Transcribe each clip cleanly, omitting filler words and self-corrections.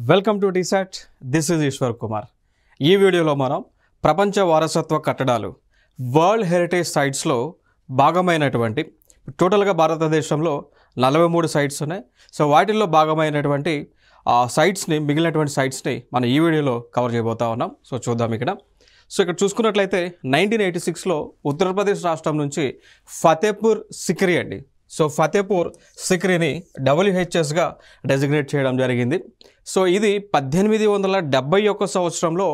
Welcome to TSAT. This is Eshwar Kumar. ఈ వీడియోలో మనం ప్రపంచ వారసత్వ కట్టడాలు వరల్డ్ హెరిటేజ్ సైట్స్లో భాగమైనటువంటి టోటల్గా భారతదేశంలో 43 సైట్స్ ఉన్నాయి. సో వాటిల్లో భాగమైనటువంటి సైట్స్ని మిగిలినటువంటి సైట్స్ని మనం ఈ వీడియోలో కవర్ చేయబోతా ఉన్నాం. సో చూద్దాం ఇక్కడ. సో ఇక్కడ చూసుకున్నట్లయితే 1986లో ఉత్తరప్రదేశ్ రాష్ట్రం నుంచి ఫతేపూర్ సిక్రీ అండి. సో ఫతేపూర్ సిక్రీని WHSగా డెసిగ్నేట్ చేయడం జరిగింది. సో ఇది 1871 సంవత్సరంలో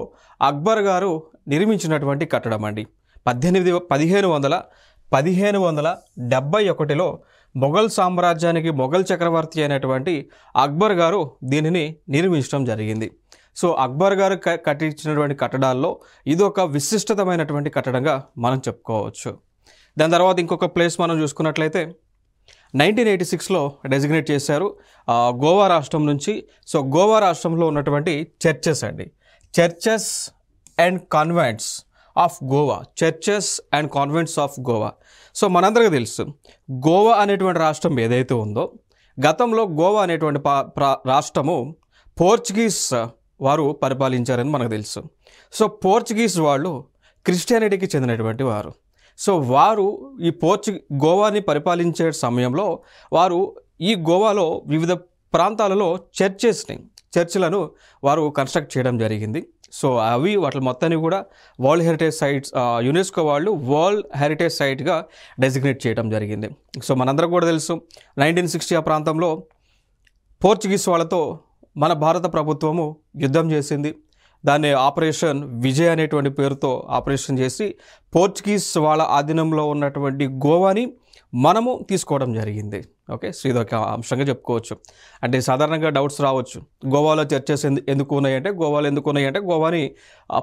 అక్బర్ గారు నిర్మించినటువంటి కట్టడం అండి. 1571లో మొఘల్ సామ్రాజ్యానికి మొఘల్ చక్రవర్తి అయినటువంటి అక్బర్ గారు దీనిని నిర్మించడం జరిగింది. సో అక్బర్ గారు కట్టించినటువంటి కట్టడాల్లో ఇది ఒక విశిష్టతమైనటువంటి కట్టడంగా మనం చెప్పుకోవచ్చు. దాని తర్వాత ఇంకొక ప్లేస్ మనం చూసుకున్నట్లయితే 1986లో డెసిగ్నేట్ చేశారు గోవా రాష్ట్రం నుంచి. సో గోవా రాష్ట్రంలో ఉన్నటువంటి చర్చెస్ అండి, churches and convents of Goa, churches and convents of Goa. So మనందరికీ తెలుసు గోవా అనేటువంటి రాష్ట్రం ఏదైతే ఉందో, గతంలో గోవా అనేటువంటి రాష్ట్రము పోర్చుగీస్ వారు పరిపాలించారని మనకు తెలుసు. సో పోర్చుగీస్ వాళ్ళు క్రిస్టియానిటీకి చెందినటువంటి వారు. సో వారు ఈ గోవాని పరిపాలించే సమయంలో వారు ఈ గోవాలో వివిధ ప్రాంతాలలో చర్చిలను వారు కన్స్ట్రక్ట్ చేయడం జరిగింది. సో అవి వాటి మొత్తాన్ని కూడా వరల్డ్ హెరిటేజ్ సైట్స్ యునెస్కో వాళ్ళు వరల్డ్ హెరిటేజ్ సైట్గా డెసిగ్నేట్ చేయడం జరిగింది. సో మనందరం కూడా తెలుసు 1960 ఆ ప్రాంతంలో పోర్చుగీస్ వాళ్ళతో మన భారత ప్రభుత్వము యుద్ధం చేసింది. దాన్ని ఆపరేషన్ విజయ్ అనేటువంటి పేరుతో ఆపరేషన్ చేసి పోర్చుగీస్ వాళ్ళ ఆధీనంలో ఉన్నటువంటి గోవాని మనము తీసుకోవడం జరిగింది. ఓకే, సో ఇదొక అంశంగా చెప్పుకోవచ్చు. అంటే సాధారణంగా డౌట్స్ రావచ్చు, గోవాలో చర్చెస్ ఎందుకు ఉన్నాయంటే గోవాని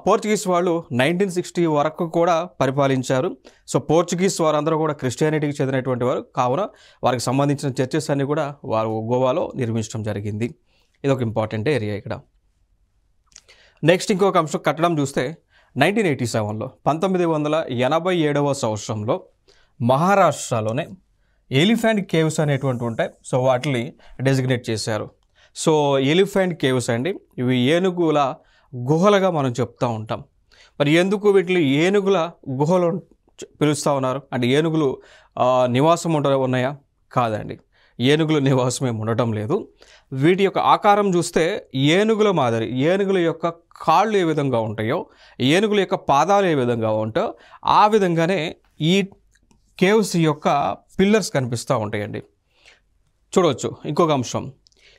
పోర్చుగీస్ వాళ్ళు 1960 వరకు కూడా పరిపాలించారు. సో పోర్చుగీస్ వారందరూ కూడా క్రిస్టియానిటీకి చెందినటువంటి వారు కావున వారికి సంబంధించిన చర్చెస్ అన్ని కూడా వారు గోవాలో నిర్మించడం జరిగింది. ఇదొక ఇంపార్టెంట్ ఏరియా ఇక్కడ. నెక్స్ట్ ఇంకొక అంశం కట్టడం చూస్తే 1987లో 1987వ సంవత్సరంలో మహారాష్ట్రలోనే ఎలిఫెంట్ కేవ్స్ అనేటువంటి ఉంటాయి. సో వాటిని డెసిగ్నేట్ చేశారు. సో ఎలిఫెంట్ కేవ్స్ అండి, ఇవి ఏనుగుల గుహలుగా మనం చెప్తూ ఉంటాం. మరి ఎందుకు వీటిని ఏనుగుల గుహలు పిలుస్తూ ఉన్నారు అంటే ఏనుగులు నివాసం ఉన్నాయా? కాదండి, ఏనుగుల నివాసం ఏమి ఉండటం లేదు. వీటి యొక్క ఆకారం చూస్తే ఏనుగుల మాదిరి, ఏనుగుల యొక్క కాళ్ళు ఏ విధంగా ఉంటాయో, ఏనుగుల యొక్క పాదాలు ఏ విధంగా ఉంటాయో ఆ విధంగానే ఈ కేవ్స్ యొక్క పిల్లర్స్ కనిపిస్తూ ఉంటాయండి. చూడవచ్చు. ఇంకొక అంశం,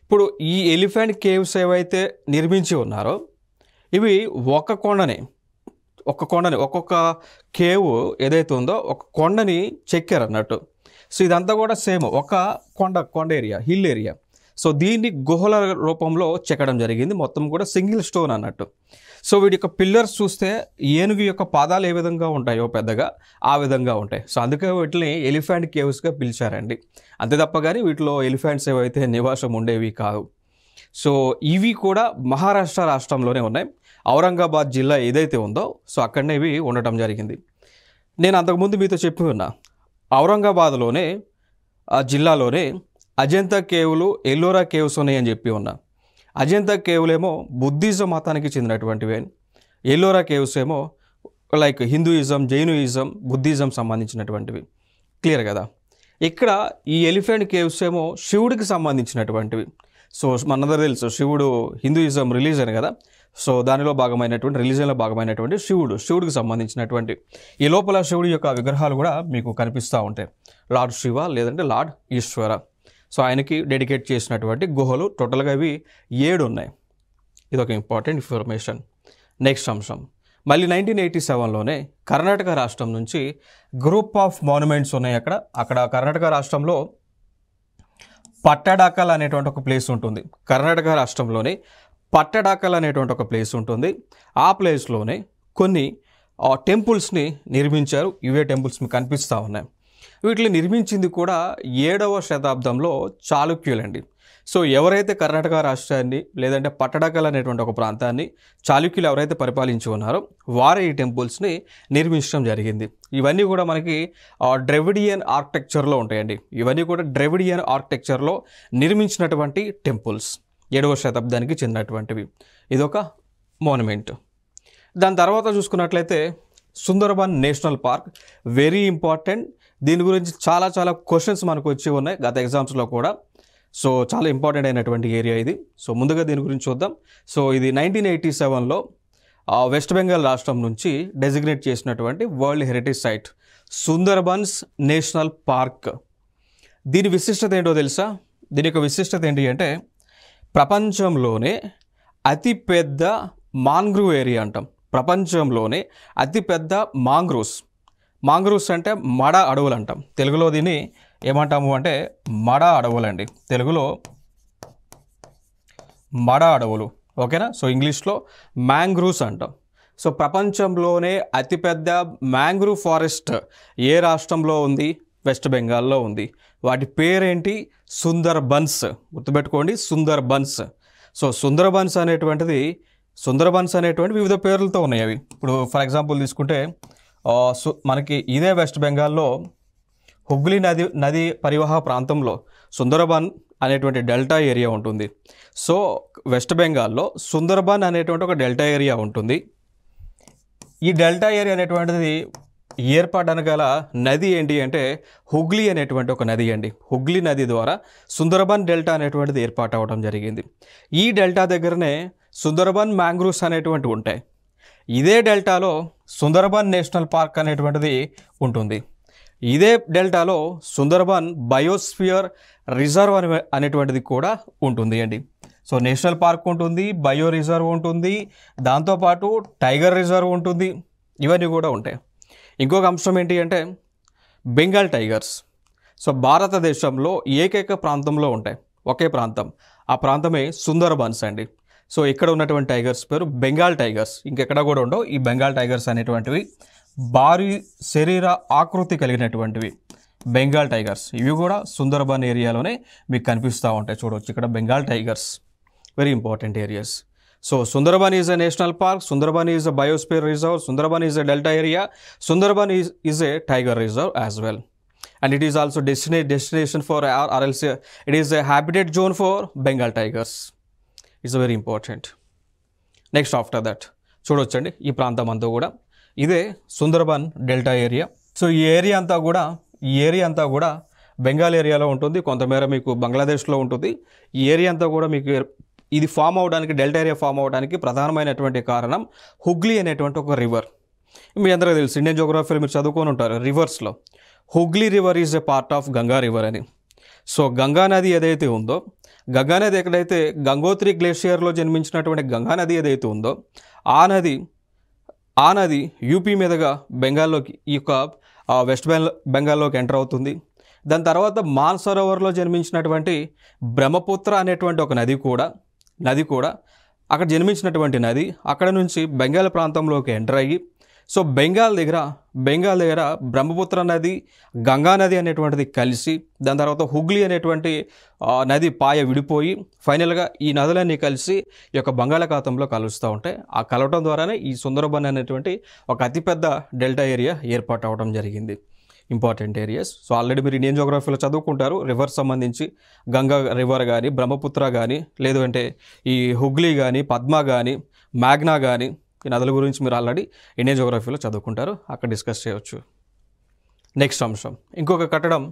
ఇప్పుడు ఈ ఎలిఫెంట్ కేవ్స్ ఏవైతే నిర్మించి ఉన్నారో ఇవి ఒక్కొక్క కేవ్ ఏదైతే ఉందో ఒక కొండని చెక్కారు అన్నట్టు. సో ఇదంతా కూడా సేమ్ ఒక కొండ ఏరియా, హిల్ ఏరియా. సో దీన్ని గుహల రూపంలో చెక్కడం జరిగింది. మొత్తం కూడా సింగిల్ స్టోన్ అన్నట్టు. సో వీటి యొక్క పిల్లర్స్ చూస్తే ఏనుగు యొక్క పాదాలు ఏ విధంగా ఉంటాయో పెద్దగా ఆ విధంగా ఉంటాయి. సో అందుకే వీటిని ఎలిఫెంట్ కేవ్స్గా పిలిచారండి. అంతే తప్ప కానీ వీటిలో ఎలిఫెంట్స్ ఏవైతే నివాసం ఉండేవి కాదు. సో ఇవి కూడా మహారాష్ట్ర రాష్ట్రంలోనే ఉన్నాయి. ఔరంగాబాద్ జిల్లా ఏదైతే ఉందో సో అక్కడనే ఇవి ఉండటం జరిగింది. నేను అంతకుముందు మీతో చెప్పి ఉన్నా, ఔరంగాబాద్లోనే ఆ జిల్లాలోనే అజంతా కేవ్లు, ఎల్లోరా కేవ్స్ ఉన్నాయని చెప్పి ఉన్నా. అజంతా కేవ్లేమో బుద్ధిజం మతానికి చెందినటువంటివి, ఎల్లోరా కేవ్స్ ఏమో లైక్ హిందూయిజం, జైనుయిజం, బుద్ధిజం సంబంధించినటువంటివి. క్లియర్ కదా. ఇక్కడ ఈ ఎలిఫెంట్ కేవ్స్ ఏమో శివుడికి సంబంధించినటువంటివి. సో మనందరూ తెలుసు శివుడు హిందూయిజం రిలీజన్ కదా. సో దానిలో రిలీజన్లో భాగమైనటువంటి శివుడికి సంబంధించినటువంటి ఈ లోపల శివుడి యొక్క విగ్రహాలు కూడా మీకు కనిపిస్తూ ఉంటాయి. లార్డ్ శివ లేదంటే లార్డ్ ఈశ్వర. సో ఆయనకి డెడికేట్ చేసినటువంటి గుహలు టోటల్గా ఇవి 7 ఉన్నాయి. ఇదొక ఇంపార్టెంట్ ఇన్ఫర్మేషన్. నెక్స్ట్ అంశం, మళ్ళీ 1987లోనే కర్ణాటక రాష్ట్రం నుంచి గ్రూప్ ఆఫ్ మాన్యుమెంట్స్ ఉన్నాయి. అక్కడ కర్ణాటక రాష్ట్రంలో పట్టడాకల్ అనేటువంటి ఒక ప్లేస్ ఉంటుంది. కర్ణాటక రాష్ట్రంలోనే పట్టడాకల్ అనేటువంటి ఒక ప్లేస్ ఉంటుంది. ఆ ప్లేస్లోనే కొన్ని టెంపుల్స్ని నిర్మించారు. ఇవే టెంపుల్స్ మీకు కనిపిస్తూ ఉన్నాయి. వీటిని నిర్మించింది కూడా 7వ శతాబ్దంలో చాళుక్యులండి. సో ఎవరైతే కర్ణాటక రాష్ట్రాన్ని లేదంటే పట్టడాకల్ అనేటువంటి ఒక ప్రాంతాన్ని చాళుక్యులు ఎవరైతే పరిపాలించి ఉన్నారో వారే ఈ టెంపుల్స్ని నిర్మించడం జరిగింది. ఇవన్నీ కూడా మనకి డ్రెవిడియన్ ఆర్కిటెక్చర్లో ఉంటాయండి. ఇవన్నీ కూడా డ్రెవిడియన్ ఆర్కిటెక్చర్లో నిర్మించినటువంటి టెంపుల్స్. 7వ శతాబ్దానికి చెందినటువంటివి. ఇదొక మోనుమెంట్. దాని తర్వాత చూసుకున్నట్లయితే Sundarban national park very important. దీని గురించి చాలా చాలా క్వశ్చన్స్ మనకు వచ్చి ఉన్నాయి గత ఎగ్జామ్స్లో కూడా. సో చాలా ఇంపార్టెంట్ అయినటువంటి ఏరియా ఇది. సో ముందుగా దీని గురించి చూద్దాం. సో ఇది 1987లో వెస్ట్ బెంగాల్ రాష్ట్రం నుంచి డెసిగ్నేట్ చేసినటువంటి world heritage site Sundarbans national park. దీని విశిష్టత ఏంటో తెలుసా? దీని యొక్క విశిష్టత ఏంటి అంటే ప్రపంచంలోనే అతిపెద్ద మాంగ్రూవ్ ఏరియా అంటాం. ప్రపంచంలోనే అతిపెద్ద మాంగ్రూవ్స్ అంటే మడ అడవులు అంటాం. తెలుగులో దీన్ని ఏమంటాము అంటే మడ అడవులు అండి. తెలుగులో మడ అడవులు, ఓకేనా? సో ఇంగ్లీష్లో మ్యాంగ్రూవ్స్ అంటాం. సో ప్రపంచంలోనే అతిపెద్ద మ్యాంగ్రూవ్ ఫారెస్ట్ ఏ రాష్ట్రంలో ఉంది? వెస్ట్ బెంగాల్లో ఉంది. వాటి పేరేంటి? సుందర్బన్స్. గుర్తుపెట్టుకోండి, సుందర్బన్స్. సో సుందర్బన్స్ అనేటువంటి వివిధ పేర్లతో ఉన్నాయి అవి. ఇప్పుడు ఫర్ ఎగ్జాంపుల్ తీసుకుంటే మనకి ఇదే వెస్ట్ బెంగాల్లో హుగ్లీ నది పరివాహ ప్రాంతంలో సుందర్బన్ అనేటువంటి డెల్టా ఏరియా ఉంటుంది. సో వెస్ట్ బెంగాల్లో సుందర్బన్ అనేటువంటి ఒక డెల్టా ఏరియా ఉంటుంది. ఈ డెల్టా ఏరియా అనేటువంటిది ఏర్పడడానికి గల నది ఏంటి అంటే హుగ్లీ అనేటువంటి ఒక నది అండి. హుగ్లీ నది ద్వారా సుందర్బన్ డెల్టా అనేటువంటిది ఏర్పాటు అవ్వడం జరిగింది. ఈ డెల్టా దగ్గరనే సుందర్బన్ మ్యాంగ్రూవ్స్ అనేటువంటివి ఉంటాయి. ఇదే డెల్టాలో సుందర్బన్ నేషనల్ పార్క్ అనేటువంటిది ఉంటుంది. ఇదే డెల్టాలో సుందర్బన్ బయోస్ఫియర్ రిజర్వ్ అనేటువంటిది కూడా ఉంటుంది అండి. సో నేషనల్ పార్క్ ఉంటుంది, బయో రిజర్వ్ ఉంటుంది, దాంతోపాటు టైగర్ రిజర్వ్ ఉంటుంది. ఇవన్నీ కూడా ఉంటాయి. ఇంకొక అంశం ఏంటి అంటే బెంగాల్ టైగర్స్. సో భారతదేశంలో ఏకైక ప్రాంతంలో ఉంటాయి, ఒకే ప్రాంతం. ఆ ప్రాంతమే సుందర్బన్స్ అండి. సో ఇక్కడ ఉన్నటువంటి టైగర్స్ పేరు బెంగాల్ టైగర్స్. ఇంకెక్కడ కూడా ఉండవు. ఈ బెంగాల్ టైగర్స్ అనేటువంటివి భారీ శరీర ఆకృతి కలిగినటువంటివి బెంగాల్ టైగర్స్. ఇవి కూడా సుందర్బన్ ఏరియాలోనే మీకు కనిపిస్తూ ఉంటాయి. చూడవచ్చు ఇక్కడ Bengal tigers, very important areas. So Sundarban is a national park, Sundarban is a biosphere reserve, Sundarban is a delta area, Sundarban is a tiger reserve as well. And it is also destination for or else it is a habitat zone for Bengal tigers. It's very important. Next after that, చూడొచ్చండి ఈ ప్రాంతం అంతా కూడా ఇదే Sundarban delta area. So ఈ area అంతా కూడా బెంగాల్ ఏరియాలో ఉంటుంది, కొంతమేర మీకు బంగ్లాదేశ్లో ఉంటుంది. ఈ ఏరియా అంతా కూడా మీకు ఇది ఫామ్ అవడానికి, డెల్టా ఏరియా ఫామ్ అవడానికి ప్రధానమైనటువంటి కారణం హుగ్లీ అనేటువంటి ఒక రివర్. మీ అందరికీ తెలుసు, ఇండియన్ జోగ్రఫీలో మీరు చదువుకొని ఉంటారు రివర్స్లో. Hooghly river is a part of Ganga river అని. సో గంగా నది ఏదైతే ఉందో, గంగా నది ఎక్కడైతే గంగోత్రి గ్లేషియర్లో జన్మించినటువంటి గంగా నది ఏదైతే ఉందో ఆ నది యూపీ మీదుగా బెంగాల్లోకి, ఈ యొక్క వెస్ట్ బెంగాల్లోకి ఎంటర్ అవుతుంది. దాని తర్వాత మాన్సరోవర్లో జన్మించినటువంటి బ్రహ్మపుత్ర అనేటువంటి ఒక నది కూడా అక్కడ జన్మించినటువంటి నది అక్కడ నుంచి బెంగాల్ ప్రాంతంలోకి ఎంటర్ అయ్యి, సో బెంగాల్ దగ్గర బ్రహ్మపుత్ర నది, గంగా నది అనేటువంటిది కలిసి, దాని తర్వాత హుగ్లీ అనేటువంటి నది పాయ విడిపోయి ఫైనల్గా ఈ నదులన్నీ కలిసి ఈ యొక్క బంగాళాఖాతంలో కలుస్తూ ఉంటాయి. ఆ కలవటం ద్వారానే ఈ సుందర్బన్ అనేటువంటి ఒక అతిపెద్ద డెల్టా ఏరియా ఏర్పాటు అవడం జరిగింది. Important areas. సో ఆల్రెడీ మీరు ఇండియన్ జోగ్రఫీలో చదువుకుంటారు, రివర్ సంబంధించి గంగా రివర్ కానీ, బ్రహ్మపుత్ర కానీ, లేదు అంటే ఈ హుగ్లీ కానీ, పద్మ కానీ, మ్యాగ్నా కానీ, ఈ నదుల గురించి మీరు ఆల్రెడీ ఇండియన్ జోగ్రఫీలో చదువుకుంటారు, అక్కడ డిస్కస్ చేయవచ్చు. నెక్స్ట్ అంశం, ఇంకొక కట్టడం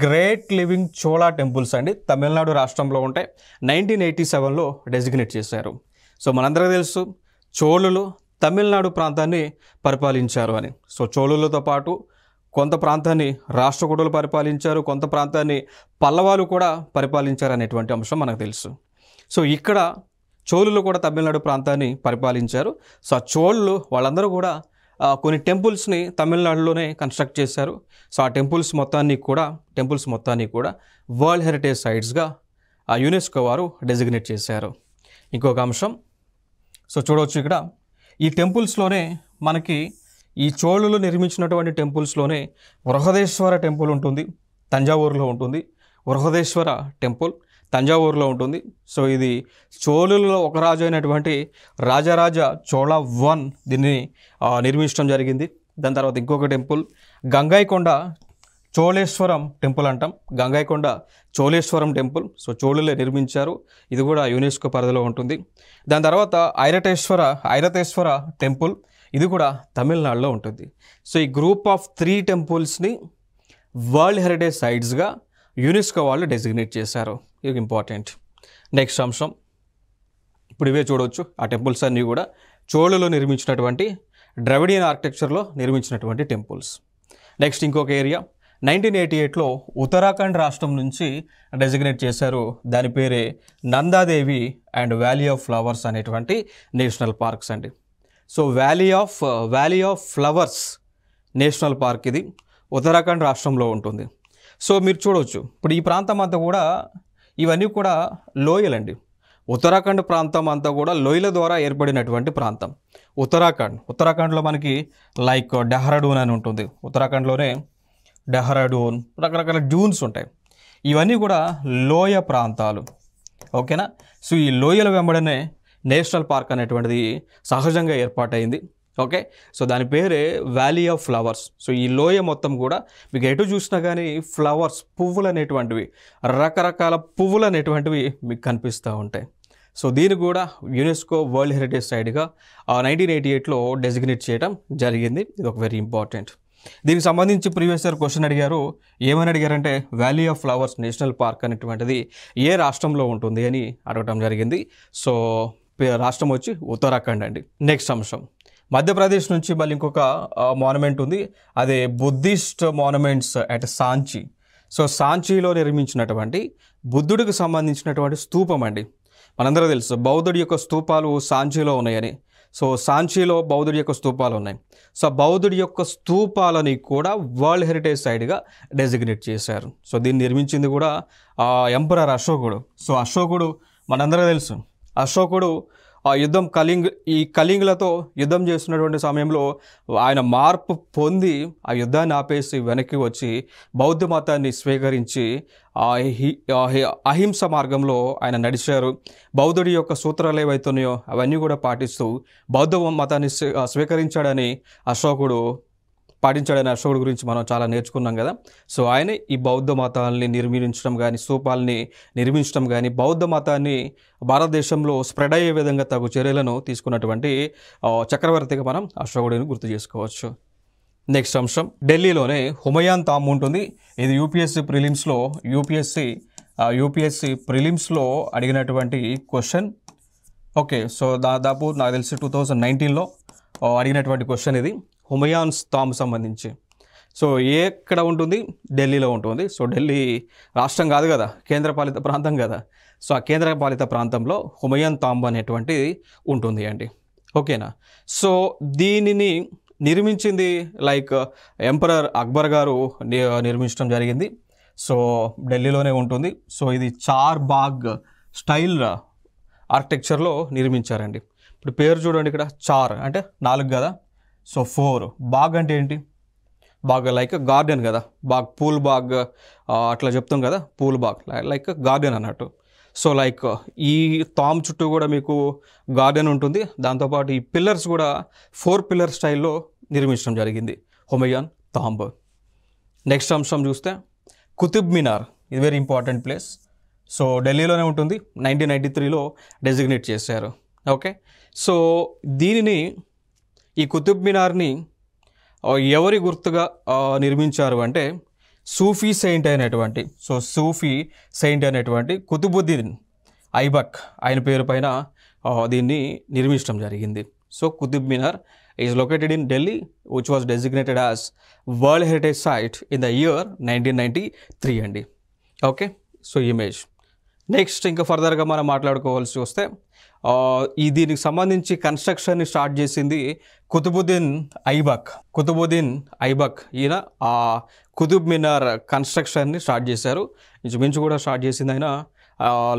గ్రేట్ లివింగ్ చోళా టెంపుల్స్ అండి. తమిళనాడు రాష్ట్రంలో ఉంటాయి. 1987లో డెసిగ్నేట్ చేశారు. సో మనందరికీ తెలుసు చోళులు తమిళనాడు ప్రాంతాన్ని పరిపాలించారు అని. సో చోళులతో పాటు కొంత ప్రాంతాన్ని రాష్ట్రకూటులు పరిపాలించారు, కొంత ప్రాంతాన్ని పల్లవాలు కూడా పరిపాలించారు అనేటువంటి అంశం మనకు తెలుసు. సో ఇక్కడ చోళులు కూడా తమిళనాడు ప్రాంతాన్ని పరిపాలించారు. సో ఆ చోళులు వాళ్ళందరూ కూడా కొన్ని టెంపుల్స్ని తమిళనాడులోనే కన్స్ట్రక్ట్ చేశారు. సో ఆ టెంపుల్స్ మొత్తాన్ని కూడా వరల్డ్ హెరిటేజ్ సైట్స్గా యునెస్కో వారు డెసిగ్నేట్ చేశారు. ఇంకొక అంశం, సో చూడవచ్చు ఇక్కడ ఈ టెంపుల్స్లోనే మనకి ఈ చోళులు నిర్మించినటువంటి టెంపుల్స్లోనే బృహదేశ్వర టెంపుల్ ఉంటుంది, తంజావూరులో ఉంటుంది. బృహదేశ్వర టెంపుల్ తంజావూరులో ఉంటుంది. సో ఇది చోళులలో ఒక రాజు అయినటువంటి రాజరాజ చోళ 1 దీన్ని నిర్మించడం జరిగింది. దాని తర్వాత ఇంకొక టెంపుల్ గంగైకొండ చోళేశ్వరం టెంపుల్ అంటాం, గంగైకొండ చోళేశ్వరం టెంపుల్. సో చోళులే నిర్మించారు, ఇది కూడా యునెస్కో పరిధిలో ఉంటుంది. దాని తర్వాత ఐరతేశ్వర టెంపుల్, ఇది కూడా తమిళనాడులో ఉంటుంది. సో ఈ గ్రూప్ ఆఫ్ 3 టెంపుల్స్ని వరల్డ్ హెరిటేజ్ సైట్స్గా యునెస్కో వాళ్ళు డెసిగ్నేట్ చేశారు. ఇది ఇంపార్టెంట్. నెక్స్ట్ అంశం, ఇప్పుడు ఇవే చూడవచ్చు. ఆ టెంపుల్స్ అన్నీ కూడా చోళులు నిర్మించినటువంటి ద్రవిడియన్ ఆర్కిటెక్చర్లో నిర్మించినటువంటి టెంపుల్స్. నెక్స్ట్ ఇంకొక ఏరియా 1988లో ఉత్తరాఖండ్ రాష్ట్రం నుంచి డెసిగ్నేట్ చేశారు. దాని పేరే Nanda Devi and valley of flowers అనేటువంటి నేషనల్ పార్క్స్ అండి. So valley of flowers national park ఇది ఉత్తరాఖండ్ రాష్ట్రంలో ఉంటుంది. సో మీరు చూడవచ్చు, ఇప్పుడు ఈ ప్రాంతం అంతా కూడా ఇవన్నీ కూడా లోయలండి. ఉత్తరాఖండ్ ప్రాంతం అంతా కూడా లోయల ద్వారా ఏర్పడినటువంటి ప్రాంతం. ఉత్తరాఖండ్లో మనకి లైక్ డెహ్రాడూన్ అని ఉంటుంది. ఉత్తరాఖండ్లోనే డెహ్రాడూన్, రకరకాల డ్యూన్స్ ఉంటాయి. ఇవన్నీ కూడా లోయ ప్రాంతాలు. ఓకేనా. సో ఈ లోయల వెంబడనే నేషనల్ పార్క్ అనేటువంటిది సహజంగా ఏర్పాటైంది. ఓకే. సో దాని పేరే వ్యాలీ ఆఫ్ ఫ్లవర్స్. సో ఈ లోయ మొత్తం కూడా మీకు ఎటు చూసినా కానీ ఫ్లవర్స్, పువ్వులు అనేటువంటివి, రకరకాల పువ్వులు అనేటువంటివి మీకు కనిపిస్తూ ఉంటాయి. సో దీన్ని కూడా యునెస్కో వరల్డ్ హెరిటేజ్ సైట్గా 1988లో డెసిగ్నేట్ చేయడం జరిగింది. ఇది ఒక వెరీ ఇంపార్టెంట్. దీనికి సంబంధించి ప్రీవియస్ ఇయర్ క్వశ్చన్ అడిగారు. ఏమని అడిగారంటే valley of flowers national park అనేటువంటిది ఏ రాష్ట్రంలో ఉంటుంది అని అడగటం జరిగింది. సో రాష్ట్రం వచ్చి ఉత్తరాఖండ్ అండి. నెక్స్ట్ అంశం, మధ్యప్రదేశ్ నుంచి మళ్ళీ ఇంకొక మాన్యుమెంట్ ఉంది. అదే Buddhist monuments at Sanchi. So సాంచీలో నిర్మించినటువంటి బుద్ధుడికి సంబంధించినటువంటి స్తూపం అండి. మనందరూ తెలుసు బౌద్ధుడి యొక్క స్తూపాలు సాంచీలో ఉన్నాయని. సో సాంచీలో బౌద్ధుడి యొక్క స్తూపాలు ఉన్నాయి. సో బౌద్ధుడి యొక్క స్తూపాలని కూడా వరల్డ్ హెరిటేజ్ సైట్గా డెసిగ్నేట్ చేశారు. సో దీన్ని నిర్మించింది కూడా ఎంపరర్ అశోకుడు. సో అశోకుడు మనందరూ తెలుసు, అశోకుడు కళింగులతో యుద్ధం చేస్తున్నటువంటి సమయంలో ఆయన మార్పు పొంది ఆ యుద్ధాన్ని ఆపేసి వెనక్కి వచ్చి బౌద్ధ మతాన్ని స్వీకరించి అహింస మార్గంలో ఆయన నడిచారు. బౌద్ధుడి యొక్క సూత్రాలు ఏవైతున్నాయో అవన్నీ కూడా పాటిస్తూ బౌద్ధ మతాన్ని స్వీకరించాడని అశోకుడు గురించి మనం చాలా నేర్చుకున్నాం కదా. సో ఆయన ఈ బౌద్ధ మతాన్ని నిర్మించడం కానీ, స్తూపాలని నిర్మించడం కానీ, బౌద్ధ మతాన్ని భారతదేశంలో స్ప్రెడ్ అయ్యే విధంగా తగు చర్యలను తీసుకున్నటువంటి చక్రవర్తిగా మనం అశోకుడిని గుర్తు చేసుకోవచ్చు. నెక్స్ట్ అంశం, ఢిల్లీలోనే హుమయాన్ తాంబ్ ఉంటుంది. ఇది యూపీఎస్సీ ప్రిలిమ్స్లో అడిగినటువంటి క్వశ్చన్. ఓకే. సో దాదాపు నాకు తెలిసి 2019లో అడిగినటువంటి క్వశ్చన్ ఇది, హుమయాన్ తాంబ్ సంబంధించి. సో ఎక్కడ ఉంటుంది? ఢిల్లీలో ఉంటుంది. సో ఢిల్లీ రాష్ట్రం కాదు కదా, కేంద్రపాలిత ప్రాంతం కదా. సో ఆ కేంద్రపాలిత ప్రాంతంలో హుమయాన్ తాంబ్ అనేటువంటిది ఉంటుంది అండి. ఓకేనా. సో దీనిని నిర్మించింది లైక్ ఎంపరర్ అక్బర్ గారు నిర్మించడం జరిగింది. సో ఢిల్లీలోనే ఉంటుంది. సో ఇది 4 బాగ్ స్టైల్ ఆర్కిటెక్చర్లో నిర్మించారండి. ఇప్పుడు పేరు చూడండి, ఇక్కడ 4 అంటే 4 కదా. సో 4 బాగ్ అంటే ఏంటి? బాగ్ లైక్ గార్డెన్ కదా, పూల్ బాగ్ అట్లా చెప్తాం కదా, పూల్ బాగ్ లైక్ గార్డెన్ అన్నట్టు. సో లైక్ ఈ తాంబ్ చుట్టూ కూడా మీకు గార్డెన్ ఉంటుంది. దాంతోపాటు ఈ పిల్లర్స్ కూడా 4 పిల్లర్ స్టైల్లో నిర్మించడం జరిగింది హుమయాన్ తాంబ్. నెక్స్ట్ అంశం చూస్తే కుతుబ్ మినార్. ఇది వెరీ ఇంపార్టెంట్ ప్లేస్. సో ఢిల్లీలోనే ఉంటుంది. 1993లో డెసిగ్నేట్ చేశారు. ఓకే. సో దీనిని, ఈ కుతుబ్ మినార్ని ఎవరి గుర్తుగా నిర్మించారు అంటే సూఫీ సెయింట్ అయినటువంటి కుతుబుద్దీన్ ఐబక్ ఆయన పేరు పైన దీన్ని నిర్మించడం జరిగింది. So Qutub Minar is located in Delhi which was designated as world heritage site in the year 1993 అండి. ఓకే. So image. నెక్స్ట్ ఇంకా ఫర్దర్గా మనం మాట్లాడుకోవాల్సి వస్తే దీనికి సంబంధించి కన్స్ట్రక్షన్ని స్టార్ట్ చేసింది కుతుబుద్దీన్ ఐబక్. ఈయన ఆ కుతుబ్ మినార్ కన్స్ట్రక్షన్ని స్టార్ట్ చేశారు. ఇంచుమించు కూడా స్టార్ట్ చేసింది ఆయన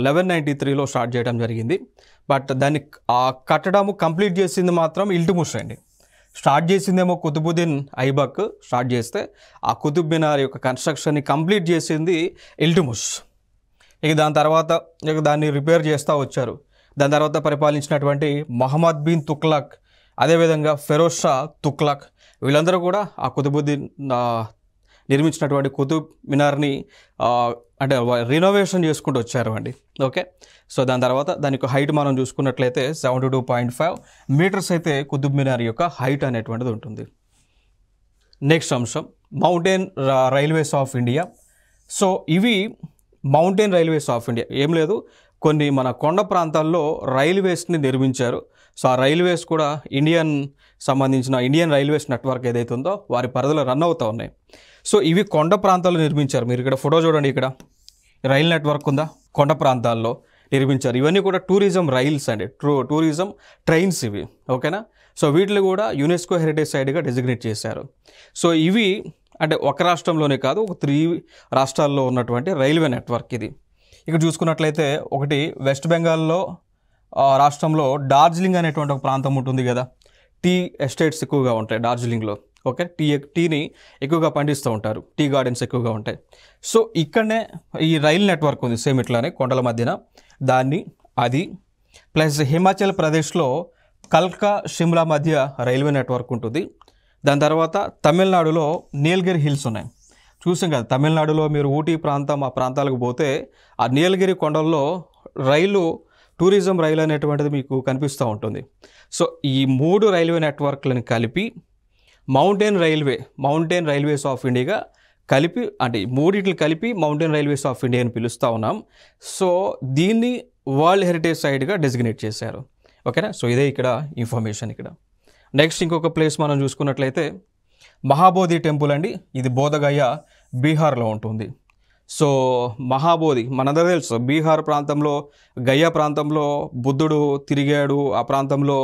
1193లో స్టార్ట్ చేయడం జరిగింది. బట్ దాన్ని కట్టడము కంప్లీట్ చేసింది మాత్రం ఇల్టుముష్ అండి. స్టార్ట్ చేసిందేమో కుతుబుద్దీన్ ఐబక్ స్టార్ట్ చేస్తే, ఆ కుతుబ్ మినార్ యొక్క కన్స్ట్రక్షన్ని కంప్లీట్ చేసింది ఇల్టుముష్. ఇక దాని తర్వాత దాన్ని రిపేర్ చేస్తూ వచ్చారు. దాని తర్వాత పరిపాలించినటువంటి మహమ్మద్ బిన్ తుగ్లక్, అదేవిధంగా ఫెరోజ్ షా తుగ్లక్, వీళ్ళందరూ కూడా ఆ కుతుబుద్దీన్ నిర్మించినటువంటి కుతుబ్ మినార్ని అంటే రినోవేషన్ చేసుకుంటూ వచ్చారు అండి. ఓకే, సో దాని తర్వాత దానికి హైట్ మనం చూసుకున్నట్లయితే 72.5 మీటర్స్ అయితే కుతుబ్ మినార్ యొక్క హైట్ అనేటువంటిది ఉంటుంది. నెక్స్ట్ అంశం mountain railways of India. So ఇవి మౌంటైన్ రైల్వేస్ ఆఫ్ ఇండియా ఏం లేదు, కొన్ని మన కొండ ప్రాంతాల్లో రైల్వేస్ని నిర్మించారు. సో ఆ రైల్వేస్ కూడా ఇండియన్ రైల్వేస్ నెట్వర్క్ ఏదైతే ఉందో వారి పరిధిలో రన్ అవుతూ ఉన్నాయి. సో ఇవి కొండ ప్రాంతాల్లో నిర్మించారు. మీరు ఇక్కడ ఫోటో చూడండి, ఇక్కడ రైల్ నెట్వర్క్ ఉందా, కొండ ప్రాంతాల్లో నిర్మించారు. ఇవన్నీ కూడా టూరిజం రైల్స్ అండి, టూరిజం ట్రైన్స్ ఇవి. ఓకేనా, సో వీటిని కూడా యునెస్కో హెరిటేజ్ సైట్గా డెసిగ్నేట్ చేశారు. సో ఇవి అంటే ఒక రాష్ట్రంలోనే కాదు, ఒక 3 రాష్ట్రాల్లో ఉన్నటువంటి రైల్వే నెట్వర్క్ ఇది. ఇక్కడ చూసుకున్నట్లయితే ఒకటి వెస్ట్ బెంగాల్లో రాష్ట్రంలో డార్జిలింగ్ అనేటువంటి ఒక ప్రాంతం ఉంటుంది కదా, టీ ఎస్టేట్స్ ఎక్కువగా ఉంటాయి డార్జిలింగ్లో. ఓకే, టీని ఎక్కువగా పండిస్తూ ఉంటారు, టీ గార్డెన్స్ ఎక్కువగా ఉంటాయి. సో ఇక్కడనే ఈ రైల్ నెట్వర్క్ ఉంది సేమ్ ఇట్లానే కొండల మధ్యన, అది ప్లస్ హిమాచల్ ప్రదేశ్లో కల్కా షిమ్లా మధ్య రైల్వే నెట్వర్క్ ఉంటుంది. దాని తర్వాత తమిళనాడులో నీలగిరి హిల్స్ ఉన్నాయి, చూసాం కదా. తమిళనాడులో మీరు ఊటీ ప్రాంతం ఆ ప్రాంతాలకు పోతే ఆ నీలగిరి కొండల్లో టూరిజం రైలు అనేటువంటిది మీకు కనిపిస్తూ ఉంటుంది. సో ఈ 3 రైల్వే నెట్వర్క్లను కలిపి మౌంటైన్ రైల్వేస్ ఆఫ్ ఇండియాగా కలిపి, అంటే మూడిట్లు కలిపి మౌంటైన్ రైల్వేస్ ఆఫ్ ఇండియా అని పిలుస్తూ ఉన్నాం. సో దీన్ని వరల్డ్ హెరిటేజ్ సైట్గా డెసిగ్నేట్ చేశారు. ఓకేనా, సో ఇదే ఇక్కడ ఇన్ఫర్మేషన్. ఇక్కడ నెక్స్ట్ ఇంకొక ప్లేస్ మనం చూసుకున్నట్లయితే మహాబోధి టెంపుల్ అండి. ఇది బోధగయ బీహార్లో ఉంటుంది. సో మహాబోధి మనందరూ తెలుసు, బీహార్ ప్రాంతంలో గయా ప్రాంతంలో బుద్ధుడు తిరిగాడు, ఆ ప్రాంతంలో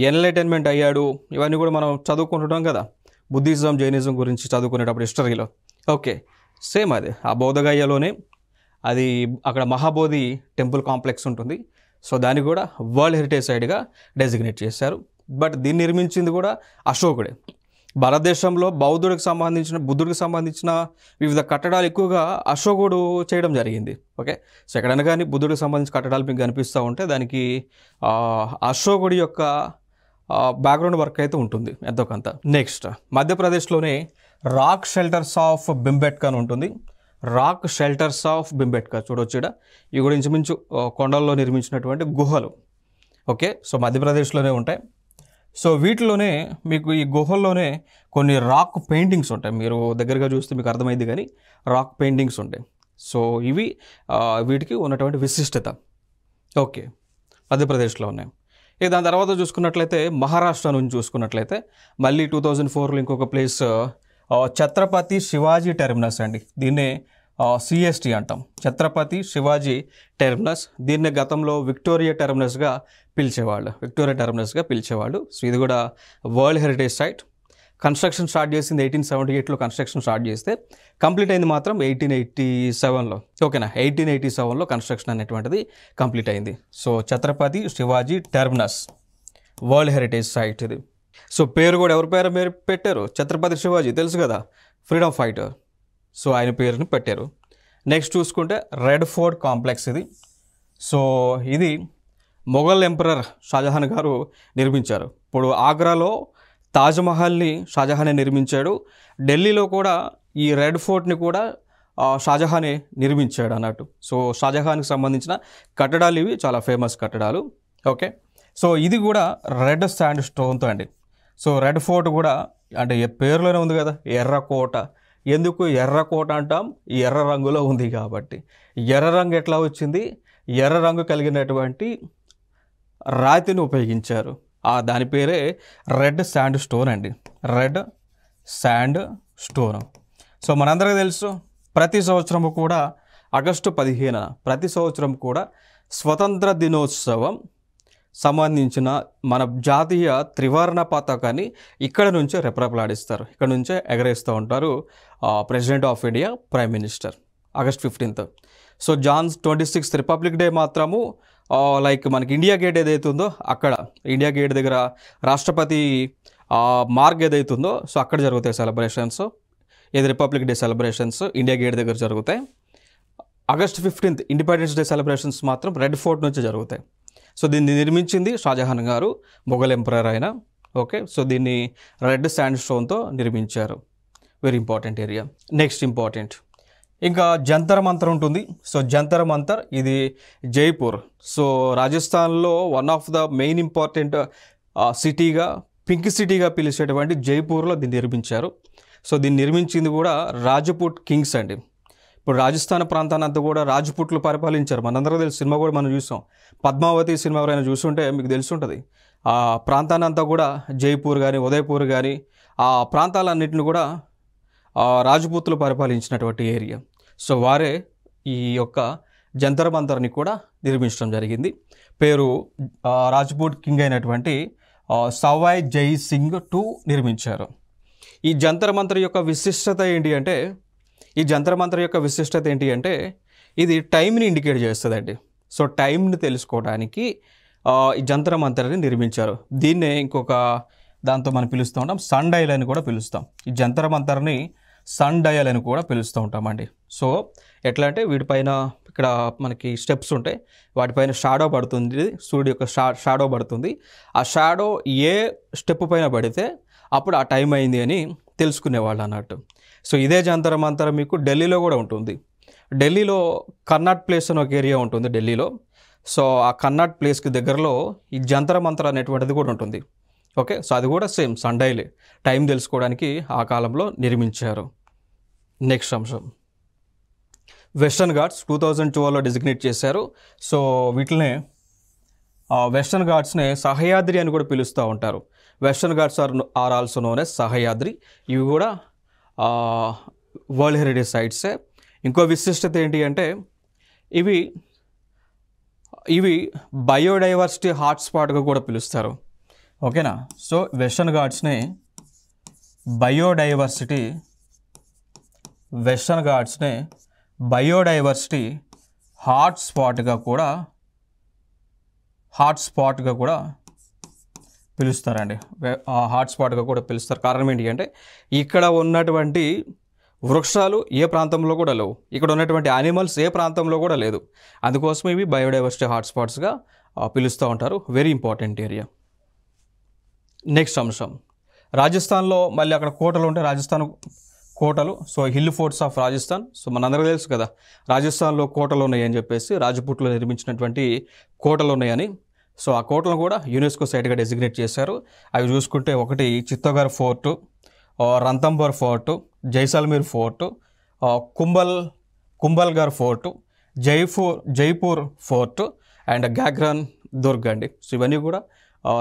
ఎన్లైటన్మెంట్ అయ్యాడు. ఇవన్నీ కూడా మనం చదువుకుంటుంటాం కదా, బుద్ధిజం జైనిజం గురించి చదువుకునేటప్పుడు హిస్టరీలో. ఓకే, సేమ్ అదే ఆ బోధగయలోనే అది అక్కడ మహాబోధి టెంపుల్ కాంప్లెక్స్ ఉంటుంది. సో దాన్ని కూడా వరల్డ్ హెరిటేజ్ సైట్గా డెసిగ్నేట్ చేశారు. బట్ దీన్ని నిర్మించింది కూడా అశోకుడే. భారతదేశంలో బుద్ధుడికి సంబంధించిన వివిధ కట్టడాలు ఎక్కువగా అశోకుడు చేయడం జరిగింది. ఓకే, సో ఎక్కడైనా కానీ బుద్ధుడికి సంబంధించిన కట్టడాలు మీకు కనిపిస్తూ ఉంటే దానికి అశోకుడి యొక్క బ్యాక్గ్రౌండ్ వర్క్ అయితే ఉంటుంది ఎంతో కొంత. నెక్స్ట్ మధ్యప్రదేశ్లోనే రాక్ షెల్టర్స్ ఆఫ్ భింబెట్కా అని ఉంటుంది. రాక్ షెల్టర్స్ ఆఫ్ భింబెట్కా చూడొచ్చు. ఇవి కూడా ఇంచుమించు కొండల్లో నిర్మించినటువంటి గుహలు. ఓకే, సో మధ్యప్రదేశ్లోనే ఉంటాయి. సో వీటిలోనే మీకు ఈ గుహల్లోనే కొన్ని రాక్ పెయింటింగ్స్ ఉంటాయి. మీరు దగ్గరగా చూస్తే మీకు అర్థమైంది, కానీ రాక్ పెయింటింగ్స్ ఉంటాయి. సో ఇవి వీటికి ఉన్నటువంటి విశిష్టత. ఓకే, మధ్యప్రదేశ్లో ఉన్నాయి. ఇక దాని తర్వాత చూసుకున్నట్లయితే మహారాష్ట్ర నుంచి చూసుకున్నట్లయితే మళ్ళీ 2004లో ఇంకొక ప్లేస్ ఛత్రపతి శివాజీ టెర్మినస్ అండి. దీన్నే CST అంటాం, ఛత్రపతి శివాజీ టెర్మినస్. దీన్నే గతంలో విక్టోరియా టెర్మినస్గా పిలిచేవాళ్ళు. సో ఇది కూడా world heritage site. Construction start చేసింది 1878లో కన్స్ట్రక్షన్ స్టార్ట్ చేస్తే కంప్లీట్ అయింది మాత్రం 1887లో. ఓకేనా, 1887లో కన్స్ట్రక్షన్ అనేటువంటిది కంప్లీట్ అయింది. So Chhatrapati Shivaji terminus world heritage site ఇది. సో పేరు కూడా ఎవరి పేరు మీరు పెట్టారు, ఛత్రపతి శివాజీ తెలుసు కదా, ఫ్రీడమ్ ఫైటర్. సో ఆయన పేరుని పెట్టారు. నెక్స్ట్ చూసుకుంటే రెడ్ ఫోర్ట్ కాంప్లెక్స్ ఇది. సో ఇది మొఘల్ ఎంపరర్ షాజహాన్ గారు నిర్మించారు. ఇప్పుడు ఆగ్రాలో తాజ్మహల్ని షాజహానే నిర్మించాడు. ఢిల్లీలో కూడా ఈ రెడ్ ఫోర్ట్ని కూడా షాజహానే నిర్మించాడు అన్నట్టు. సో షాజహాన్కి సంబంధించిన కట్టడాలు ఇవి చాలా ఫేమస్ కట్టడాలు. ఓకే, సో ఇది కూడా రెడ్ శాండ్ స్టోన్తో అండి. సో రెడ్ ఫోర్ట్ కూడా అంటే పేరులోనే ఉంది కదా, ఎర్రకోట. ఎందుకు ఎర్రకోట అంటాం, ఎర్ర రంగులో ఉంది కాబట్టి. ఎర్ర రంగు ఎట్లా వచ్చింది, ఎర్ర రంగు కలిగినటువంటి రాతిని ఉపయోగించారు. దాని పేరే రెడ్ శాండ్ స్టోన్ అండి, రెడ్ శాండ్ స్టోన్. సో మనందరికీ తెలుసు ప్రతి సంవత్సరము కూడా ఆగస్టు 15న ప్రతి సంవత్సరం కూడా స్వతంత్ర దినోత్సవం సంబంధించిన మన జాతీయ త్రివర్ణ పతాకాన్ని ఇక్కడ నుంచే రెపరెపలాడిస్తారు, ఇక్కడ నుంచే ఎగరేస్తూ ఉంటారు president of India, prime minister. August 15th. So Jan 26th republic day మాత్రము లైక్ మనకి ఇండియా గేట్ ఏదైతే ఉందో అక్కడ ఇండియా గేట్ దగ్గర రాష్ట్రపతి మార్గ్ ఏదైతే ఉందో సో అక్కడ జరుగుతాయి సెలబ్రేషన్స్. ఏది republic day celebrations India gate దగ్గర జరుగుతాయి. August 15th independence day celebrations మాత్రం రెడ్ ఫోర్ట్ నుంచి జరుగుతాయి. సో దీన్ని నిర్మించింది షాజహాన్ గారు, మొఘల్ ఎంపరర్ అయిన. ఓకే, సో దీన్ని రెడ్ శాండ్ స్టోన్తో నిర్మించారు. Very important area. Next important ఇంకా జంతర్ మంతర్ ఉంటుంది. సో జంతర్ మంతర్ ఇది జైపూర్. సో రాజస్థాన్లో one of the main important సిటీగా, పింక్ సిటీగా పిలిచేటువంటి జైపూర్లో దీన్ని నిర్మించారు. సో దీన్ని నిర్మించింది కూడా రాజ్పుట్ కింగ్స్ అండి. ఇప్పుడు రాజస్థాన్ ప్రాంతాన్ని అంతా కూడా రాజ్పుట్లు పరిపాలించారు. మనందరూ తెలుసు, సినిమా కూడా మనం చూసాం. పద్మావతి సినిమా ఎవరైనా చూస్తుంటే మీకు తెలుసుంటుంది. ఆ ప్రాంతాన్ని అంతా కూడా జైపూర్ కానీ, ఉదయపూర్ కానీ, ఆ ప్రాంతాలన్నింటిని కూడా రాజ్పుత్లు పరిపాలించినటువంటి ఏరియా. సో వారే ఈ యొక్క జంతర్ మంతర్ని కూడా నిర్మించడం జరిగింది. పేరు రాజ్పుట్ కింగ్ అయినటువంటి సవాయ్ జై సింగ్ II నిర్మించారు. ఈ జంతర్ మంతర్ యొక్క విశిష్టత ఏంటి అంటే, ఇది టైంని ఇండికేట్ చేస్తుందండి. సో టైంని తెలుసుకోవడానికి ఈ జంతర్ మంతర్ని నిర్మించారు. దీన్నే ఇంకొక దాంతో మనం పిలుస్తూ ఉంటాం, సన్ డయల్ అని కూడా పిలుస్తాం. ఈ జంతర్ మంతర్ని సన్ డయల్ అని కూడా పిలుస్తూ ఉంటామండి. సో ఎట్లా అంటే వీటిపైన ఇక్కడ మనకి స్టెప్స్ ఉంటాయి, వాటిపైన షాడో పడుతుంది, సూర్యుడు యొక్క షాడో పడుతుంది. ఆ షాడో ఏ స్టెప్ పైన పడితే అప్పుడు ఆ టైం అయింది అని తెలుసుకునేవాళ్ళు అన్నట్టు. సో ఇదే జంతర్ మంతర్ మీకు ఢిల్లీలో కూడా ఉంటుంది. ఢిల్లీలో కర్నాట్ ప్లేస్ అని ఒక ఏరియా ఉంటుంది ఢిల్లీలో. సో ఆ కర్నాట్ ప్లేస్కి దగ్గరలో ఈ జంతర్ మంతర్ అనేటువంటిది కూడా ఉంటుంది. ఓకే, సో అది కూడా సేమ్ సన్ డయల్, టైం తెలుసుకోవడానికి ఆ కాలంలో నిర్మించారు. నెక్స్ట్ అంశం వెస్టర్న్ ఘాట్స్ 2012లో డిజిగ్నేట్ చేశారు. సో వీటినే వెస్టర్న్ ఘాట్స్నే సహయాద్రి అని కూడా పిలుస్తూ ఉంటారు. Western Ghats are also known as Sahyadri. ఇవి కూడా వరల్డ్ హెరిటేజ్ సైట్సే. ఇంకో విశిష్టత ఏంటి అంటే ఇవి బయోడైవర్సిటీ హాట్స్పాట్గా కూడా పిలుస్తారు. ఓకేనా. సో వెస్టర్న్ ఘాట్స్ని బయోడైవర్సిటీ హాట్స్పాట్గా కూడా పిలుస్తారండి. హాట్స్పాట్గా కూడా పిలుస్తారు. కారణం ఏంటి అంటే ఇక్కడ ఉన్నటువంటి వృక్షాలు ఏ ప్రాంతంలో కూడా లేవు, ఇక్కడ ఉన్నటువంటి యానిమల్స్ ఏ ప్రాంతంలో కూడా లేదు. అందుకోసం ఇవి బయోడైవర్సిటీ హాట్స్పాట్స్గా పిలుస్తూ ఉంటారు. Very important area. నెక్స్ట్ అంశం రాజస్థాన్లో మళ్ళీ అక్కడ కోటలు ఉంటాయి, రాజస్థాన్ కోటలు. So hill forts of Rajasthan. So మనందరికీ తెలుసు కదా రాజస్థాన్లో కోటలు ఉన్నాయని చెప్పేసి, రాజ్పుట్లో నిర్మించినటువంటి కోటలు ఉన్నాయని. సో ఆ కోటలను కూడా యునెస్కో సైట్గా డెసిగ్నేట్ చేశారు. అవి చూసుకుంటే ఒకటి Chittorgarh fort, Ranthambore fort, Jaisalmer fort, Kumbhalgarh fort, Jaipur fort and Gagron Durg అండి. సో ఇవన్నీ కూడా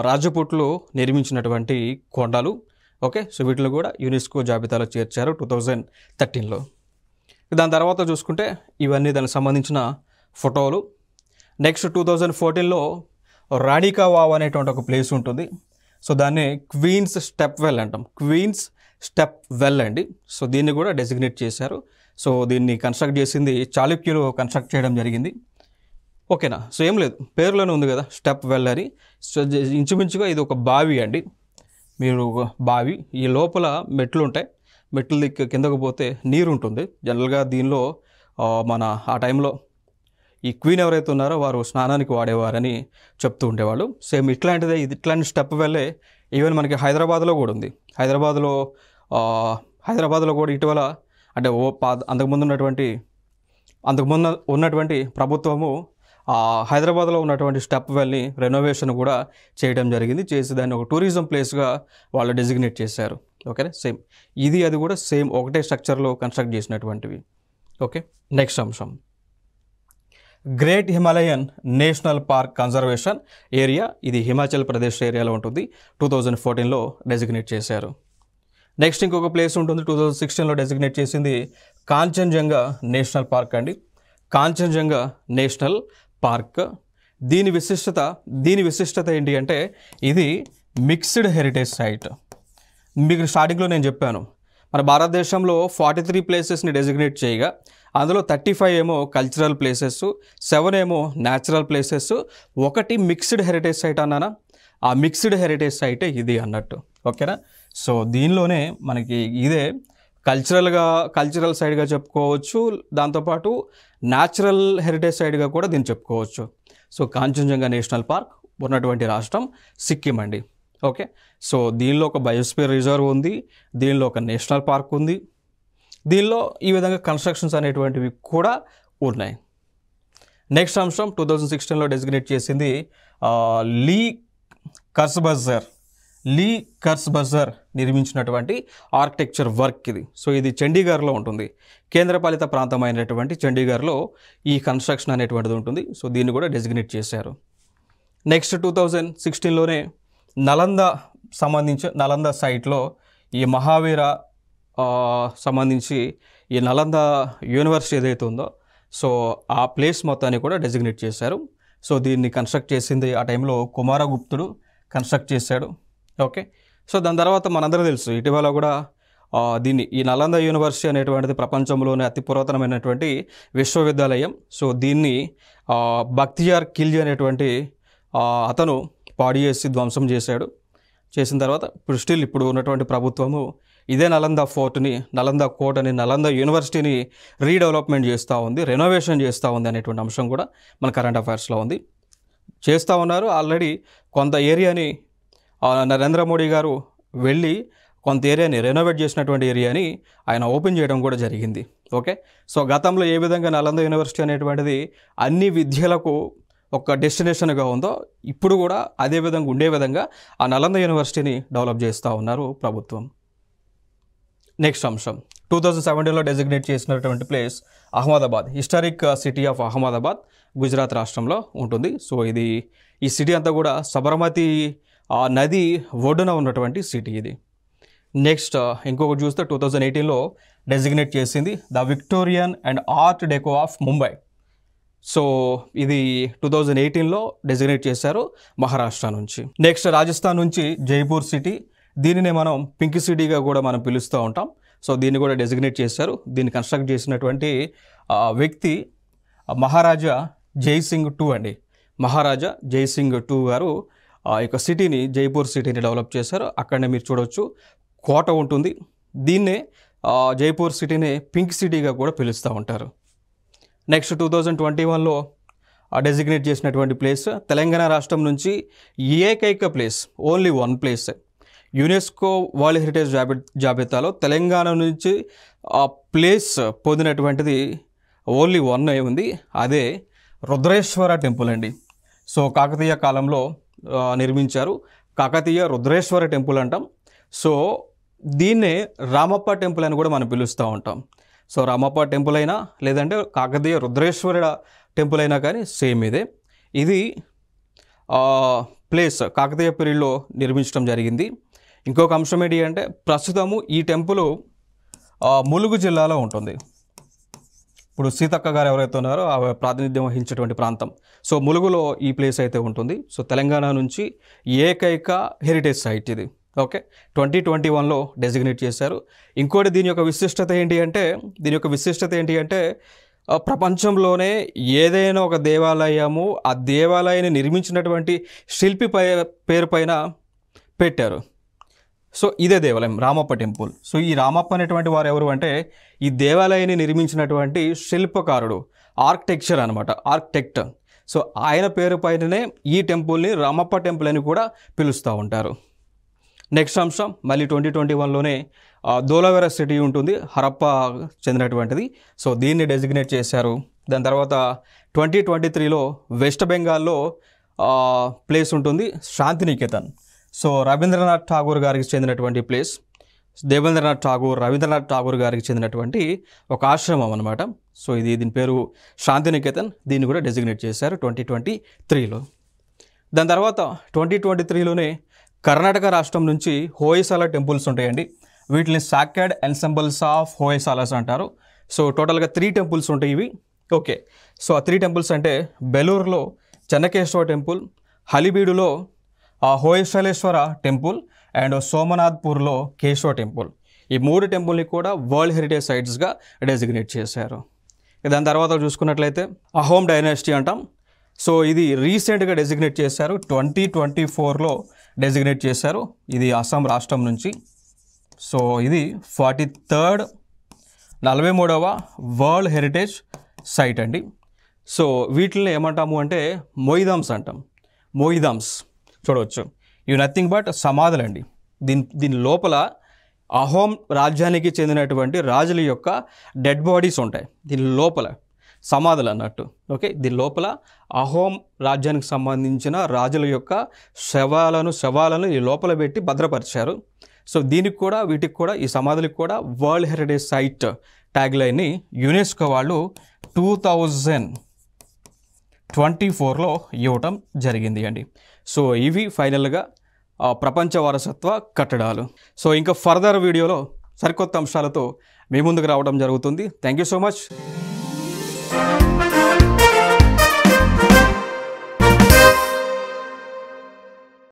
రాజ్పుట్లు నిర్మించినటువంటి కొండలు. ఓకే, సో వీటిలో కూడా యునెస్కో జాబితాలో చేర్చారు 2013లో. దాని తర్వాత చూసుకుంటే ఇవన్నీ దానికి సంబంధించిన ఫోటోలు. నెక్స్ట్ 2014లో రాణికా వావ్ అనేటువంటి ఒక ప్లేస్ ఉంటుంది. సో దాన్ని క్వీన్స్ స్టెప్ వెల్ అంటాం. క్వీన్స్ స్టెప్ వెల్ అండి. సో దీన్ని కూడా డెసిగ్నేట్ చేశారు. సో దీన్ని కన్స్ట్రక్ట్ చేసింది చాళుక్యులు కన్స్ట్రక్ట్ చేయడం జరిగింది. ఓకేనా. సో ఏం లేదు, పేరులోనే ఉంది కదా స్టెప్ వెల్ అని. సో ఇంచుమించుగా ఇది ఒక బావి అండి. మీరు బావి, ఈ లోపల మెట్లు ఉంటాయి, మెట్లు కిందకు పోతే నీరు ఉంటుంది. జనరల్గా దీనిలో మన ఆ టైంలో ఈ క్వీన్ ఎవరైతే ఉన్నారో వారు స్నానానికి వాడేవారని చెప్తూ ఉండేవాళ్ళు. సేమ్ ఇట్లాంటిదే, ఇట్లాంటి స్టెప్ వెల్లే ఈవెన్ మనకి హైదరాబాద్లో కూడా ఉంది. హైదరాబాద్లో కూడా ఇటీవల అంటే అంతకుముందు ఉన్నటువంటి ప్రభుత్వము హైదరాబాద్లో ఉన్నటువంటి స్టెప్ వెల్ని రెనోవేషన్ కూడా చేయడం జరిగింది. చేసి దాన్ని ఒక టూరిజం ప్లేస్గా వాళ్ళు డెసిగ్నేట్ చేశారు. ఓకేనా. సేమ్ అది కూడా సేమ్ ఒకటే స్ట్రక్చర్లో కన్స్ట్రక్ట్ చేసినటువంటివి. ఓకే. నెక్స్ట్ అంశం great Himalayan national park conservation area. ఇది హిమాచల్ ప్రదేశ్ ఏరియాలో ఉంటుంది. 2014లో డెసిగ్నేట్ చేశారు. నెక్స్ట్ ఇంకొక ప్లేస్ ఉంటుంది 2016లో డెసిగ్నేట్ చేసింది కాంచన్జంగా నేషనల్ పార్క్ అండి. Kanchenjunga national park. దీని విశిష్టత ఏంటి అంటే ఇది మిక్స్డ్ హెరిటేజ్ సైట్. మీకు స్టార్టింగ్లో నేను చెప్పాను, మన భారతదేశంలో 43 ప్లేసెస్ని డెసిగ్నేట్ చేయగా అందులో 35 ఏమో కల్చరల్ ప్లేసెస్, 7 ఏమో natural places, 1 mixed heritage site అన్నానా. ఆ మిక్స్డ్ హెరిటేజ్ సైటే ఇది అన్నట్టు. ఓకేనా. సో దీనిలోనే మనకి ఇదే కల్చరల్ సైడ్గా చెప్పుకోవచ్చు, దాంతోపాటు న్యాచురల్ హెరిటేజ్ సైడ్గా కూడా దీన్ని చెప్పుకోవచ్చు. సో కాంచన్జంగా నేషనల్ పార్క్ ఉన్నటువంటి రాష్ట్రం సిక్కిం అండి. ఓకే, సో దీనిలో ఒక బయోస్పియర్ రిజర్వ్ ఉంది, దీనిలో ఒక నేషనల్ పార్క్ ఉంది, దీనిలో ఈ విధంగా కన్స్ట్రక్షన్స్ అనేటువంటివి కూడా ఉన్నాయి. నెక్స్ట్ అంశం 2016లో డెసిగ్నేట్ చేసింది లీ కర్స్బజర్ నిర్మించినటువంటి ఆర్కిటెక్చర్ వర్క్ ఇది. సో ఇది చండీగఢ్లో ఉంటుంది, కేంద్రపాలిత ప్రాంతమైనటువంటి చండీగఢ్లో ఈ కన్స్ట్రక్షన్ అనేటువంటిది ఉంటుంది. సో దీన్ని కూడా డెసిగ్నేట్ చేశారు. నెక్స్ట్ 2016లోనే నలంద సైట్లో ఈ మహావీర సంబంధించి ఈ నలంద యూనివర్సిటీ ఏదైతే ఉందో సో ఆ ప్లేస్ మొత్తాన్ని కూడా డెసిగ్నేట్ చేశారు. సో దీన్ని కన్స్ట్రక్ట్ చేసింది ఆ టైంలో కుమారగుప్తుడు కన్స్ట్రక్ట్ చేశాడు. ఓకే, సో దాని తర్వాత మనందరూ తెలుసు ఇటీవల కూడా ఈ నలంద యూనివర్సిటీ అనేటువంటిది ప్రపంచంలోనే అతి పురాతనమైనటువంటి విశ్వవిద్యాలయం. సో దీన్ని బక్తియార్ ఖిల్జీ అనేటువంటి అతను పాడు చేసి ధ్వంసం చేసిన తర్వాత ఇప్పుడు ఉన్నటువంటి ప్రభుత్వము ఇదే నలంద ఫోర్ట్ని, నలంద కోటని, నలంద యూనివర్సిటీని రీడెవలప్మెంట్ చేస్తూ ఉంది, రెనోవేషన్ చేస్తూ ఉంది అనేటువంటి అంశం కూడా మన కరెంట్ అఫైర్స్లో ఉంది. చేస్తూ ఉన్నారు. ఆల్రెడీ కొంత ఏరియాని నరేంద్ర మోడీ గారు వెళ్ళి కొంత ఏరియాని రెనోవేట్ చేసినటువంటి ఏరియాని ఆయన ఓపెన్ చేయడం కూడా జరిగింది. ఓకే, సో గతంలో ఏ విధంగా నలంద యూనివర్సిటీ అనేటువంటిది అన్ని విద్యలకు ఒక డెస్టినేషన్గా ఉందో ఇప్పుడు కూడా అదే విధంగా ఉండే విధంగా ఆ నలంద యూనివర్సిటీని డెవలప్ చేస్తూ ఉన్నారు ప్రభుత్వం. నెక్స్ట్ అంశం 2017లో డెసిగ్నేట్ చేసినటువంటి place Ahmedabad, historic city of Ahmedabad Gujarat రాష్ట్రంలో ఉంటుంది. సో ఈ సిటీ అంతా కూడా సబర్మతి నది ఒడ్డున ఉన్నటువంటి సిటీ ఇది. నెక్స్ట్ ఇంకొకటి చూస్తే 2018లో డెసిగ్నేట్ చేసింది the Victorian and art deco of Mumbai. So ఇది 2018లో డెసిగ్నేట్ చేశారు మహారాష్ట్ర నుంచి. నెక్స్ట్ రాజస్థాన్ నుంచి జైపూర్ సిటీ, దీనినే మనం పింక్ సిటీగా కూడా మనం పిలుస్తూ ఉంటాం. సో దీన్ని కూడా డెసిగ్నేట్ చేశారు. దీన్ని కన్స్ట్రక్ట్ చేసినటువంటి వ్యక్తి మహారాజా జైసింగ్ II అండి. మహారాజా జైసింగ్ II గారు ఈ యొక్క సిటీని, జైపూర్ సిటీని డెవలప్ చేశారు. అక్కడనే మీరు చూడవచ్చు కోట ఉంటుంది. దీన్నే జైపూర్ సిటీని పింక్ సిటీగా కూడా పిలుస్తూ ఉంటారు. నెక్స్ట్ 2021లో డెసిగ్నేట్ చేసినటువంటి ప్లేస్ తెలంగాణ రాష్ట్రం నుంచి ఏకైక place, only one place, UNESCO world heritage జాబితాలో తెలంగాణ నుంచి ప్లేస్ పొందినటువంటిది ఓన్లీ వన్ ఉంది, అదే రుద్రేశ్వర టెంపుల్ అండి. సో కాకతీయ కాలంలో నిర్మించారు, కాకతీయ రుద్రేశ్వర టెంపుల్ అంటాం. సో దీన్నే రామప్ప టెంపుల్ అని కూడా మనం పిలుస్తూ ఉంటాం. సో రామప్ప టెంపుల్ అయినా లేదంటే కాకతీయ రుద్రేశ్వర టెంపుల్ అయినా కానీ సేమ్ ఇది ప్లేస్ కాకతీయ పీరియడ్లో నిర్మించడం జరిగింది. ఇంకొక అంశం ఏంటి అంటే ప్రస్తుతము ఈ టెంపుల్ ములుగు జిల్లాలో ఉంటుంది. ఇప్పుడు సీతక్క గారు ఎవరైతే ఉన్నారో ఆ ప్రాతినిధ్యం వహించేటువంటి ప్రాంతం. సో ములుగులో ఈ ప్లేస్ అయితే ఉంటుంది. సో తెలంగాణ నుంచి ఏకైక హెరిటేజ్ సైట్ ఇది. ఓకే, 2021లో డెసిగ్నేట్ చేశారు. ఇంకోటి దీని యొక్క విశిష్టత ఏంటి అంటే ప్రపంచంలోనే ఏదైనా ఒక దేవాలయము ఆ దేవాలయాన్ని నిర్మించినటువంటి శిల్పి పేరు పైన పెట్టారు. సో ఇదే దేవాలయం రామప్ప టెంపుల్. సో ఈ రామప్ప అనేటువంటి వారు ఎవరు అంటే ఈ దేవాలయాన్ని నిర్మించినటువంటి శిల్పకారుడు, ఆర్కిటెక్ట్. సో ఆయన పేరు పైననే ఈ టెంపుల్ని రామప్ప టెంపుల్ అని కూడా పిలుస్తూ ఉంటారు. నెక్స్ట్ అంశం మళ్ళీ 2021లోనే ధోలవేర సిటీ ఉంటుంది, హరప్ప చెందినటువంటిది. సో దీన్ని డెసిగ్నేట్ చేశారు. దాని తర్వాత 2023లో వెస్ట్ బెంగాల్లో ప్లేస్ ఉంటుంది శాంతినికేతన్. సో రవీంద్రనాథ్ ఠాగూర్ గారికి చెందినటువంటి ప్లేస్, రవీంద్రనాథ్ ఠాగూర్ గారికి చెందినటువంటి ఒక ఆశ్రమం అనమాట. సో దీని పేరు శాంతినికేతన్. దీన్ని కూడా డెసిగ్నేట్ చేశారు 2023లో. దాని తర్వాత 2023లోనే కర్ణాటక రాష్ట్రం నుంచి హోయసాల టెంపుల్స్ ఉంటాయండి. వీటిని సాక్రెడ్ ఎన్సెంబుల్స్ ఆఫ్ హోయసాలస్ అంటారు. సో టోటల్గా 3 టెంపుల్స్ ఉంటాయి ఇవి. ఓకే, సో ఆ 3 టెంపుల్స్ అంటే బెలూరులో చెన్నకేశ్వర టెంపుల్, హలిబీడులో హోయసాలేశ్వర టెంపుల్ అండ్ సోమనాథ్పూర్లో కేశవ టెంపుల్. ఈ 3 టెంపుల్ని కూడా వరల్డ్ హెరిటేజ్ సైట్స్గా డెసిగ్నేట్ చేశారు. దాని తర్వాత చూసుకున్నట్లయితే అహోమ్ డైనాసిటీ అంటాం. సో ఇది రీసెంట్గా డెసిగ్నేట్ చేశారు, 2024లో డెసిగ్నేట్ చేశారు. ఇది అస్సాం రాష్ట్రం నుంచి. సో ఇది 43వ వరల్డ్ హెరిటేజ్ సైట్ అండి. సో వీటిని ఏమంటాము అంటే మొయిదామ్స్ అంటాం. మొయిదామ్స్ చూడవచ్చు. ఇవి నథింగ్ బట్ సమాధులండి. దీని లోపల అహోం రాజ్యానికి చెందినటువంటి రాజుల యొక్క డెడ్ బాడీస్ ఉంటాయి. దీని లోపల సమాధులు అన్నట్టు. ఓకే, దీని లోపల అహోం రాజ్యానికి సంబంధించిన రాజుల యొక్క శవాలను ఈ లోపల పెట్టి భద్రపరిచారు. సో దీనికి కూడా వీటికి కూడా ఈ సమాధులకు కూడా వరల్డ్ హెరిటేజ్ సైట్ ట్యాగ్ లైన్ని యునెస్కో వాళ్ళు 2024లో ఇవ్వటం జరిగింది అండి. సో ఇవి ఫైనల్గా ప్రపంచ వారసత్వ కట్టడాలు. సో ఇంకా ఫర్దర్ వీడియోలో సరికొత్త అంశాలతో మీ ముందుకు రావడం జరుగుతుంది. Thank you so much.